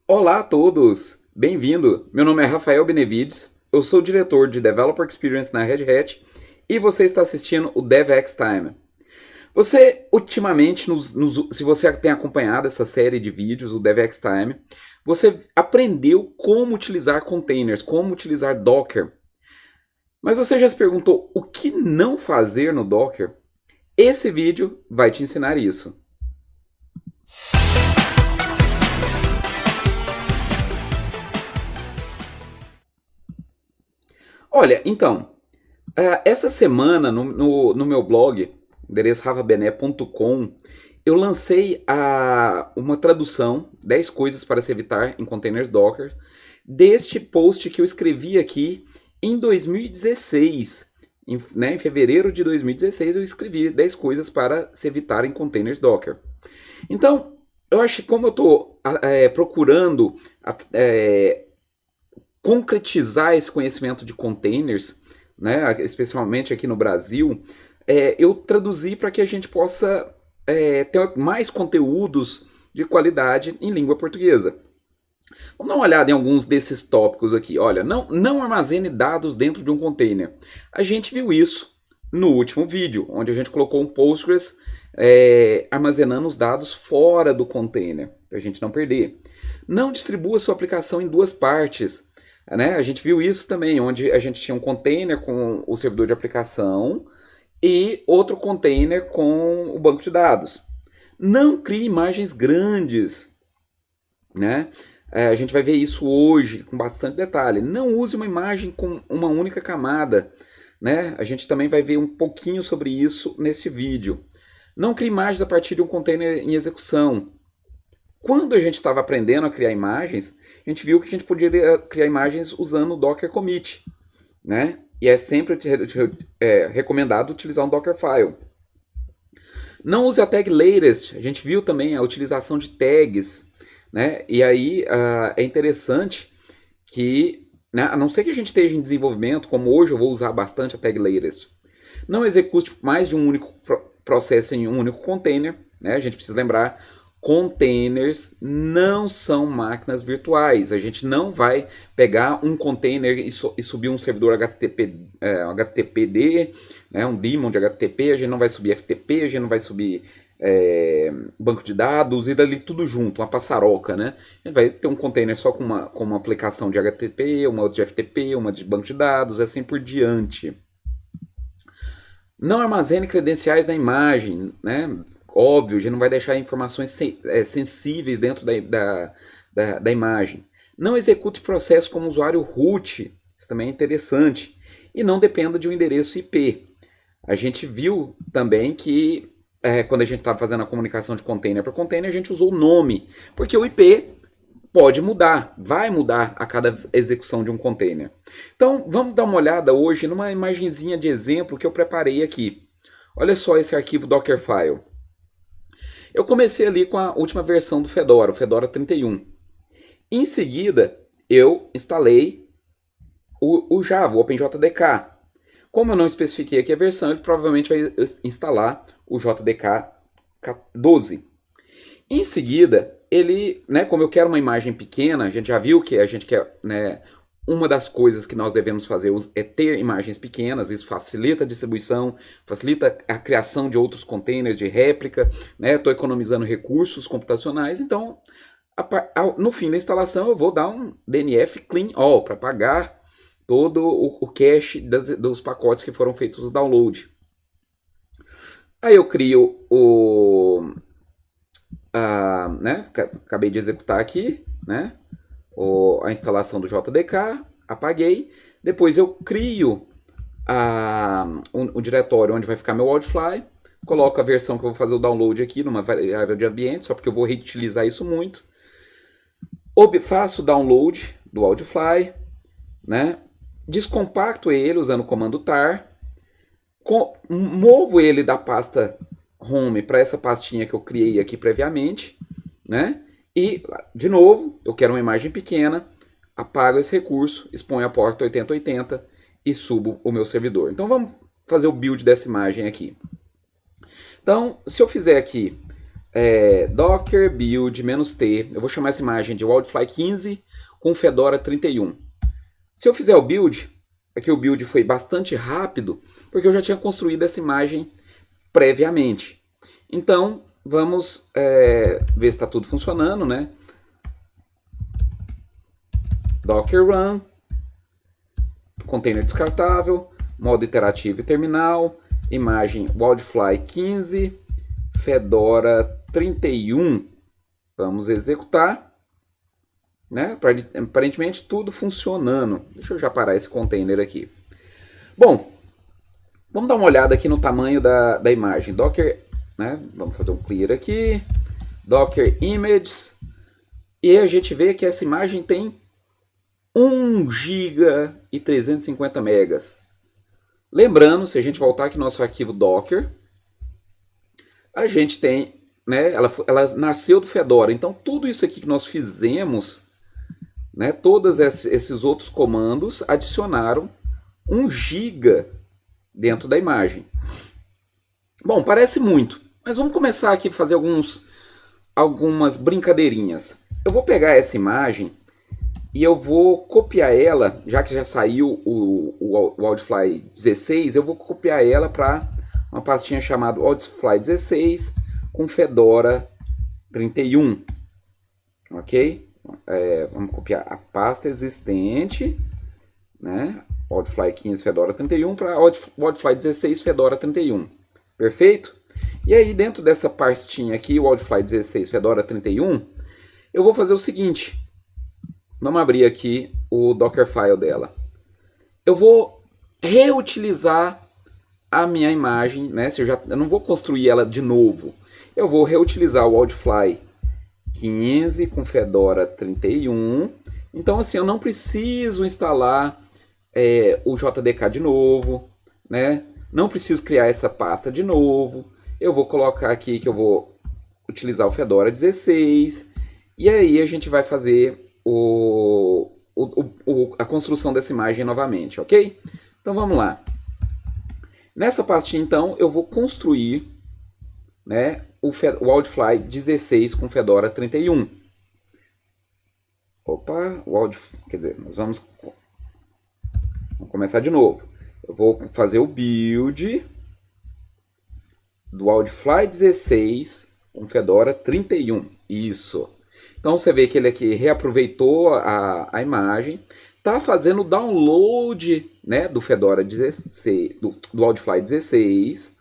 Olá a todos! Bem-vindo! Meu nome é Rafael Benevides, eu sou diretor de Developer Experience na Red Hat e você está assistindo o DevX Time. Você, ultimamente, se você tem acompanhado essa série de vídeos, o DevX Time, você aprendeu como utilizar containers, como utilizar Docker. Mas você já se perguntou o que não fazer no Docker? Esse vídeo vai te ensinar isso. Olha, então, essa semana no meu blog, endereço ravabené.com, eu lancei uma tradução, 10 coisas para se evitar em containers Docker, deste post que eu escrevi aqui em 2016. Em fevereiro de 2016 eu escrevi 10 coisas para se evitar em containers Docker. Então, eu acho que como eu estou procurando concretizar esse conhecimento de containers, né, especialmente aqui no Brasil, eu traduzi para que a gente possa ter mais conteúdos de qualidade em língua portuguesa. Vamos dar uma olhada em alguns desses tópicos aqui. Olha, não armazene dados dentro de um container. A gente viu isso no último vídeo, onde a gente colocou um Postgres armazenando os dados fora do container, para a gente não perder. Não distribua sua aplicação em duas partes. Né? A gente viu isso também, onde a gente tinha um container com o servidor de aplicação e outro container com o banco de dados. Não crie imagens grandes, né? A gente vai ver isso hoje com bastante detalhe. Não use uma imagem com uma única camada, né? A gente também vai ver um pouquinho sobre isso nesse vídeo. Não crie imagens a partir de um container em execução. Quando a gente estava aprendendo a criar imagens, a gente viu que a gente poderia criar imagens usando o Docker Commit, né? E é sempre recomendado utilizar um Dockerfile. Não use a tag latest. A gente viu também a utilização de tags, né? E aí é interessante que, né, a não ser que a gente esteja em desenvolvimento, como hoje eu vou usar bastante a tag latest, não execute mais de um único processo em um único container, né? A gente precisa lembrar, containers não são máquinas virtuais. A gente não vai pegar um container e subir um servidor HTTPD, né, um daemon de HTTP, a gente não vai subir FTP, a gente não vai subir banco de dados e dali tudo junto, uma passaroca, né? A gente vai ter um container só com uma aplicação de HTTP, uma outra de FTP, uma de banco de dados, assim por diante. Não armazene credenciais na imagem, né? Óbvio, a gente não vai deixar informações sensíveis dentro da imagem. Não execute processo como usuário root, isso também é interessante. E não dependa de um endereço IP. A gente viu também que quando a gente estava fazendo a comunicação de container para container, a gente usou o nome, porque o IP pode mudar, vai mudar a cada execução de um container. Então, vamos dar uma olhada hoje numa imagenzinha de exemplo que eu preparei aqui. Olha só esse arquivo Dockerfile. Eu comecei ali com a última versão do Fedora, o Fedora 31. Em seguida, eu instalei o Java, o OpenJDK. Como eu não especifiquei aqui a versão, ele provavelmente vai instalar o JDK 12. Em seguida, ele, né, como eu quero uma imagem pequena, a gente já viu que a gente quer, né, uma das coisas que nós devemos fazer é ter imagens pequenas, isso facilita a distribuição, facilita a criação de outros containers de réplica, né? Estou economizando recursos computacionais, então no fim da instalação eu vou dar um DNF clean all para apagar todo o cache dos pacotes que foram feitos o download. Aí eu crio né? Acabei de executar aqui, né? A instalação do JDK, apaguei. Depois eu crio o diretório onde vai ficar meu Wildfly, coloco a versão que eu vou fazer o download aqui numa variável de ambiente, só porque eu vou reutilizar isso muito. Faço o download do Wildfly, né? Descompacto ele usando o comando tar, movo ele da pasta home para essa pastinha que eu criei aqui previamente, né? E, de novo, eu quero uma imagem pequena, apago esse recurso, exponho a porta 8080 e subo o meu servidor. Então vamos fazer o build dessa imagem aqui. Então, se eu fizer aqui Docker build "-t", eu vou chamar essa imagem de Wildfly 15 com Fedora 31. Se eu fizer o build, aqui o build foi bastante rápido, porque eu já tinha construído essa imagem previamente. Então, vamos ver se está tudo funcionando, né? Docker run, container descartável, modo interativo e terminal, imagem Wildfly 15, Fedora 31. Vamos executar, né? Aparentemente tudo funcionando. Deixa eu já parar esse container aqui. Bom, vamos dar uma olhada aqui no tamanho da imagem. Docker, né? Vamos fazer um clear aqui. Docker images. E a gente vê que essa imagem tem 1 GB e 350 megas. Lembrando, se a gente voltar aqui no nosso arquivo Docker, a gente tem, né, ela nasceu do Fedora. Então, tudo isso aqui que nós fizemos, né, todos esses outros comandos adicionaram 1 GB dentro da imagem. Bom, parece muito, mas vamos começar aqui a fazer algumas brincadeirinhas. Eu vou pegar essa imagem e eu vou copiar ela, já que já saiu o Wildfly 16, eu vou copiar ela para uma pastinha chamada Wildfly 16 com Fedora 31. Ok? Vamos copiar a pasta existente, né? Wildfly 15 Fedora 31 para Wildfly 16 Fedora 31. Perfeito? E aí, dentro dessa pastinha aqui, Wildfly 16 Fedora 31, eu vou fazer o seguinte. Vamos abrir aqui o Dockerfile dela. Eu vou reutilizar a minha imagem, né? Eu não vou construir ela de novo. Eu vou reutilizar o Wildfly 15 com Fedora 31. Então, assim, eu não preciso instalar o JDK de novo, né? Não preciso criar essa pasta de novo. Eu vou colocar aqui que eu vou utilizar o Fedora 16. E aí a gente vai fazer a construção dessa imagem novamente, ok? Então vamos lá. Nessa pastinha, então, eu vou construir, né, o Wildfly 16 com Fedora 31. Opa, quer dizer, nós vamos começar de novo. Eu vou fazer o build do Wildfly 16 com Fedora 31. Isso. Então você vê que ele aqui reaproveitou a imagem, está fazendo o download, né, do Fedora 16, do Wildfly 16,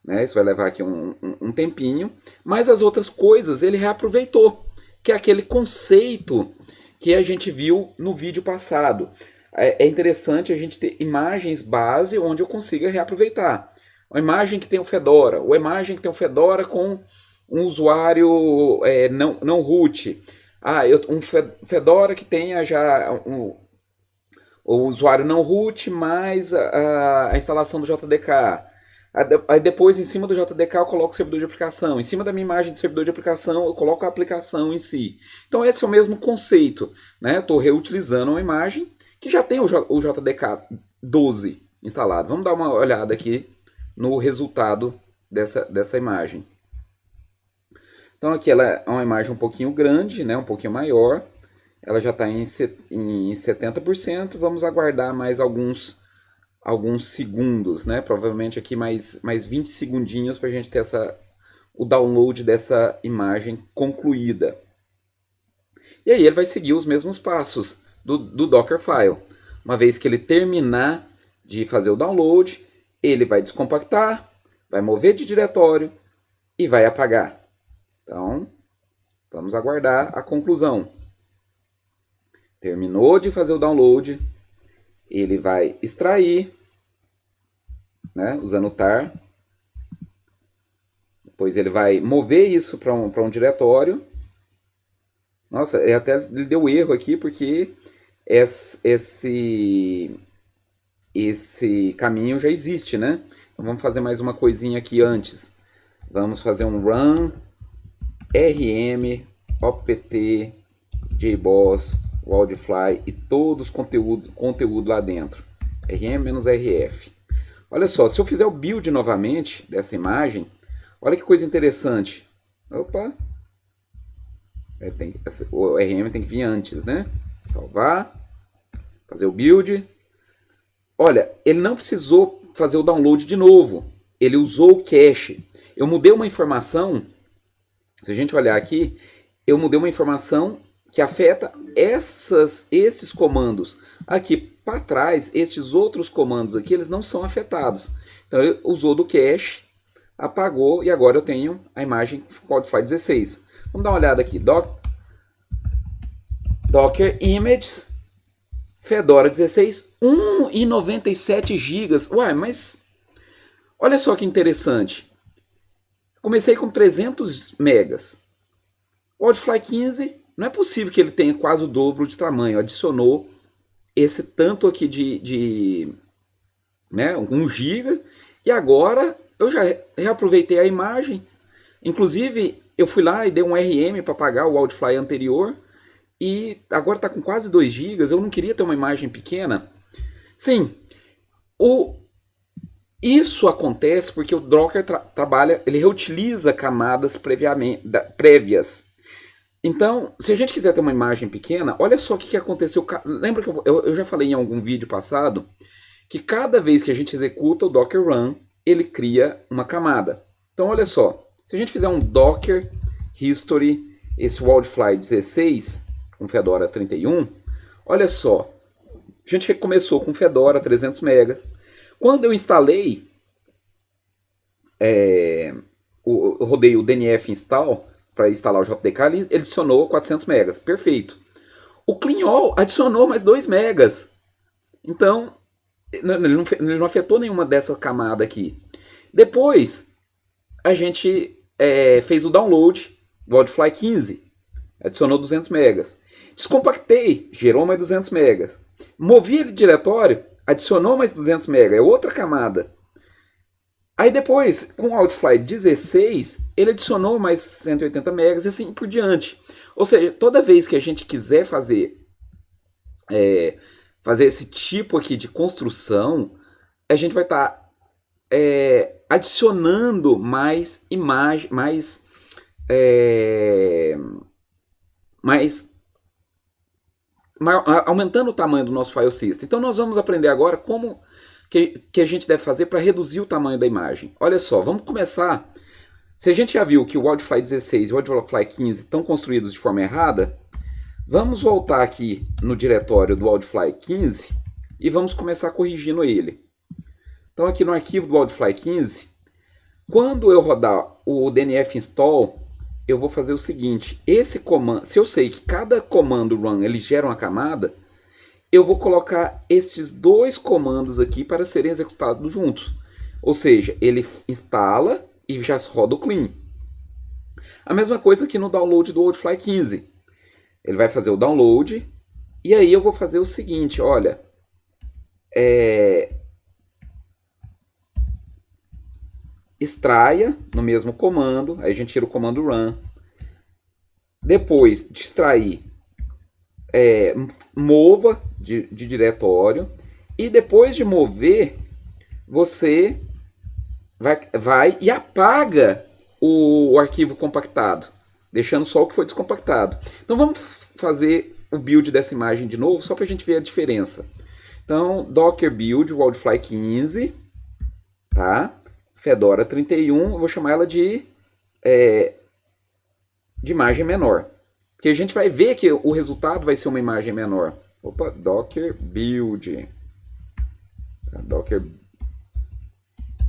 né, isso vai levar aqui um tempinho, mas as outras coisas ele reaproveitou, que é aquele conceito que a gente viu no vídeo passado. É interessante a gente ter imagens base onde eu consiga reaproveitar. Uma imagem que tem o Fedora, ou imagem que tem o Fedora com um usuário não root. Um Fedora que tenha já o usuário não root mais a instalação do JDK. Aí depois, em cima do JDK, eu coloco o servidor de aplicação. Em cima da minha imagem de servidor de aplicação, eu coloco a aplicação em si. Então esse é o mesmo conceito, né? Estou reutilizando uma imagem que já tem o JDK 12 instalado. Vamos dar uma olhada aqui no resultado dessa imagem. Então aqui ela é uma imagem um pouquinho grande, né, um pouquinho maior. Ela já está em 70%. Vamos aguardar mais alguns segundos, né? Provavelmente aqui mais 20 segundinhos para a gente ter o download dessa imagem concluída. E aí ele vai seguir os mesmos passos do Dockerfile. Uma vez que ele terminar de fazer o download, ele vai descompactar, vai mover de diretório e vai apagar. Então, vamos aguardar a conclusão. Terminou de fazer o download, ele vai extrair, né, usando o tar. Depois ele vai mover isso para um diretório. Nossa, até ele deu erro aqui porque esse caminho já existe, né? Então vamos fazer mais uma coisinha aqui antes. Vamos fazer um run rm opt jboss Wildfly e todos os conteúdo lá dentro. rm-rf. Olha só, se eu fizer o build novamente dessa imagem, olha que coisa interessante. Opa. O RM tem que vir antes, né? Salvar. Fazer o build. Olha, ele não precisou fazer o download de novo. Ele usou o cache. Eu mudei uma informação. Se a gente olhar aqui, eu mudei uma informação que afeta esses comandos. Aqui para trás, estes outros comandos aqui, eles não são afetados. Então ele usou do cache, apagou e agora eu tenho a imagem Wildfly 16. Vamos dar uma olhada aqui. Docker Images, Fedora 16, 1,97 GB. Uai, mas olha só que interessante. Comecei com 300 megas. O Wildfly 15, não é possível que ele tenha quase o dobro de tamanho. Adicionou esse tanto aqui de né, 1 GB. E agora eu já reaproveitei a imagem. Inclusive, eu fui lá e dei um RM para apagar o Wildfly anterior. E agora está com quase 2 GB. Eu não queria ter uma imagem pequena. Sim, isso acontece porque o Docker trabalha, ele reutiliza camadas prévias. Então, se a gente quiser ter uma imagem pequena, olha só o que aconteceu. Lembra que eu já falei em algum vídeo passado que cada vez que a gente executa o Docker Run, ele cria uma camada. Então, olha só. Se a gente fizer um Docker History, esse Wildfly 16, com Fedora 31, olha só. A gente começou com Fedora 300 megas. Quando eu instalei, eu rodei o DNF install para instalar o JDK, ele adicionou 400 megas. Perfeito. O CleanAll adicionou mais 2 megas. Então, ele não afetou nenhuma dessa camada aqui. Depois, a gente fez o download do Wildfly 15. Adicionou 200 megas. Descompactei, gerou mais 200 megas. Movi ele diretório, adicionou mais 200 megas. É outra camada. Aí depois, com o Wildfly 16, ele adicionou mais 180 megas e assim por diante. Ou seja, toda vez que a gente quiser fazer esse tipo aqui de construção, a gente vai estar adicionando mais imagem, aumentando o tamanho do nosso file system. Então nós vamos aprender agora como que a gente deve fazer para reduzir o tamanho da imagem. Olha só, vamos começar. Se a gente já viu que o Wildfly 16 e o Wildfly 15 estão construídos de forma errada, vamos voltar aqui no diretório do Wildfly 15 e vamos começar corrigindo ele. Então aqui no arquivo do Wildfly 15, quando eu rodar o DNF install, eu vou fazer o seguinte, esse comando, se eu sei que cada comando run ele gera uma camada, eu vou colocar esses 2 comandos aqui para serem executados juntos. Ou seja, ele instala e já roda o clean. A mesma coisa aqui no download do Wildfly 15. Ele vai fazer o download e aí eu vou fazer o seguinte, olha, extraia no mesmo comando, aí a gente tira o comando run. Depois de extrair, mova de diretório. E depois de mover, você vai e apaga o arquivo compactado, deixando só o que foi descompactado. Então vamos fazer o build dessa imagem de novo, só para a gente ver a diferença. Então, Docker build, Wildfly 15, tá? Fedora 31, eu vou chamar ela de imagem menor. Porque a gente vai ver que o resultado vai ser uma imagem menor. Opa, Docker build. Docker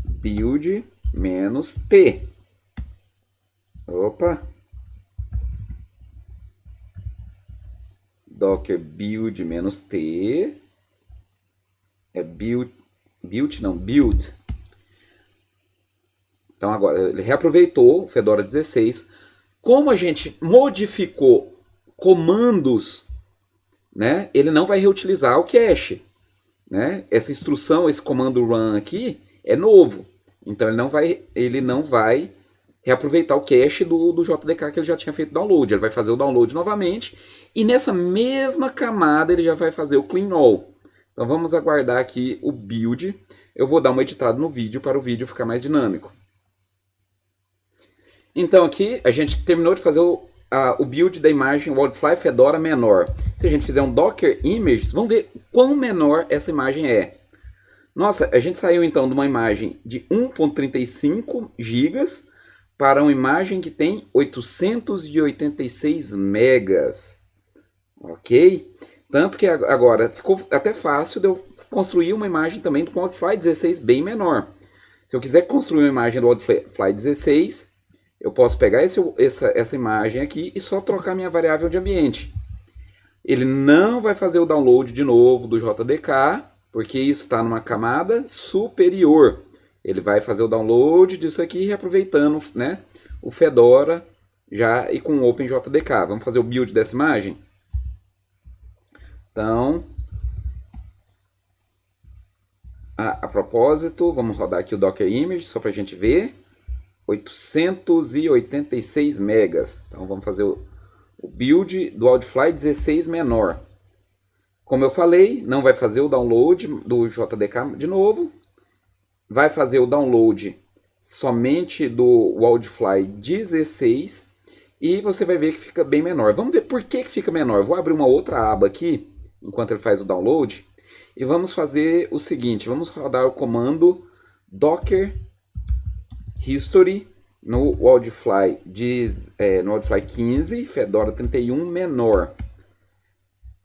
build menos T. Opa. Docker build menos T. Build. Então agora ele reaproveitou o Fedora 16. Como a gente modificou comandos, né, ele não vai reutilizar o cache. Né? Essa instrução, esse comando run aqui é novo. Então ele não vai reaproveitar o cache do JDK que ele já tinha feito download. Ele vai fazer o download novamente e nessa mesma camada ele já vai fazer o clean all. Então vamos aguardar aqui o build. Eu vou dar uma editada no vídeo para o vídeo ficar mais dinâmico. Então aqui a gente terminou de fazer o build da imagem Wildfly Fedora menor. Se a gente fizer um Docker Images, vamos ver quão menor essa imagem é. Nossa, a gente saiu então de uma imagem de 1.35 GB para uma imagem que tem 886 megas. Ok? Tanto que agora ficou até fácil de eu construir uma imagem também do Wildfly 16 bem menor. Se eu quiser construir uma imagem do Wildfly 16, eu posso pegar essa imagem aqui e só trocar minha variável de ambiente. Ele não vai fazer o download de novo do JDK, porque isso está numa camada superior. Ele vai fazer o download disso aqui, reaproveitando, né, o Fedora já e com o OpenJDK. Vamos fazer o build dessa imagem? Então, a propósito, vamos rodar aqui o Docker Image só para a gente ver. 886 megas. Então vamos fazer o build do Wildfly 16 menor. Como eu falei, não vai fazer o download do JDK de novo. Vai fazer o download somente do Wildfly 16. E você vai ver que fica bem menor. Vamos ver por que fica menor. Vou abrir uma outra aba aqui, enquanto ele faz o download. E vamos fazer o seguinte. Vamos rodar o comando docker history no Wildfly, no Wildfly 15, Fedora 31 menor.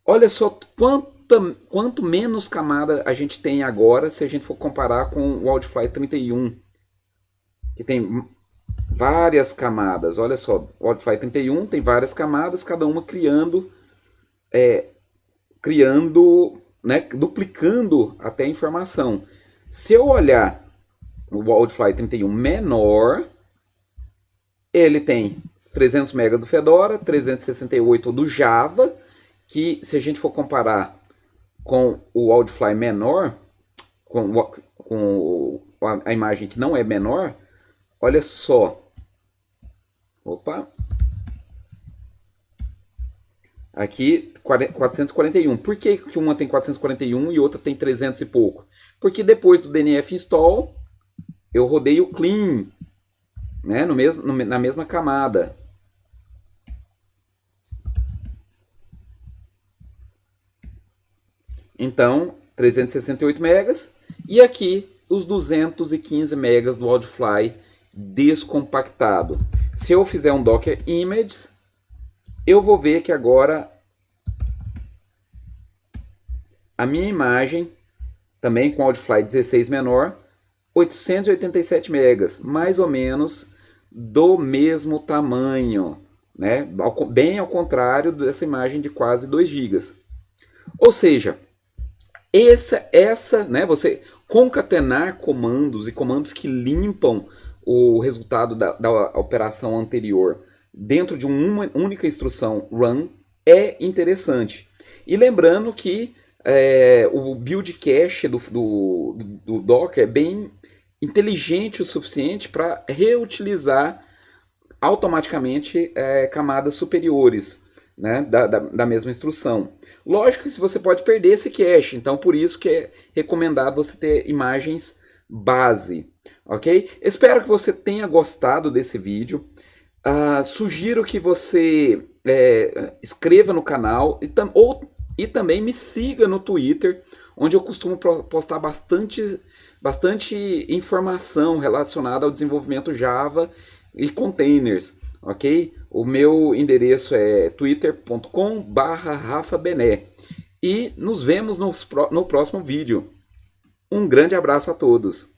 Olha só quanto menos camada a gente tem agora se a gente for comparar com o Wildfly 31, que tem várias camadas. Olha só, o Wildfly 31 tem várias camadas, cada uma criando, né, duplicando até a informação. Se eu olhar o Wildfly 31 menor, ele tem 300 MB do Fedora, 368 do Java, que se a gente for comparar com o Wildfly menor, com a imagem que não é menor, olha só. Opa! Aqui 441. Por que uma tem 441 e outra tem 300 e pouco? Porque depois do DNF install, eu rodei o clean, né, na mesma camada. Então, 368 megas. E aqui, os 215 megas do Wildfly descompactado. Se eu fizer um Docker Images, eu vou ver que agora a minha imagem, também com Wildfly 16 menor, 887 megas, mais ou menos do mesmo tamanho, né? Bem ao contrário dessa imagem de quase 2 GB. Ou seja, né, você concatenar comandos e comandos que limpam o resultado da operação anterior dentro de uma única instrução run é interessante. E lembrando que o build cache do Docker é bem inteligente o suficiente para reutilizar automaticamente camadas superiores, né, da mesma instrução. Lógico que você pode perder esse cache, então por isso que é recomendado você ter imagens base, ok? Espero que você tenha gostado desse vídeo. Sugiro que você inscreva no canal e também me siga no Twitter, onde eu costumo postar bastante informação relacionada ao desenvolvimento Java e containers, ok? O meu endereço é twitter.com/rafabené. E nos vemos no próximo vídeo. Um grande abraço a todos.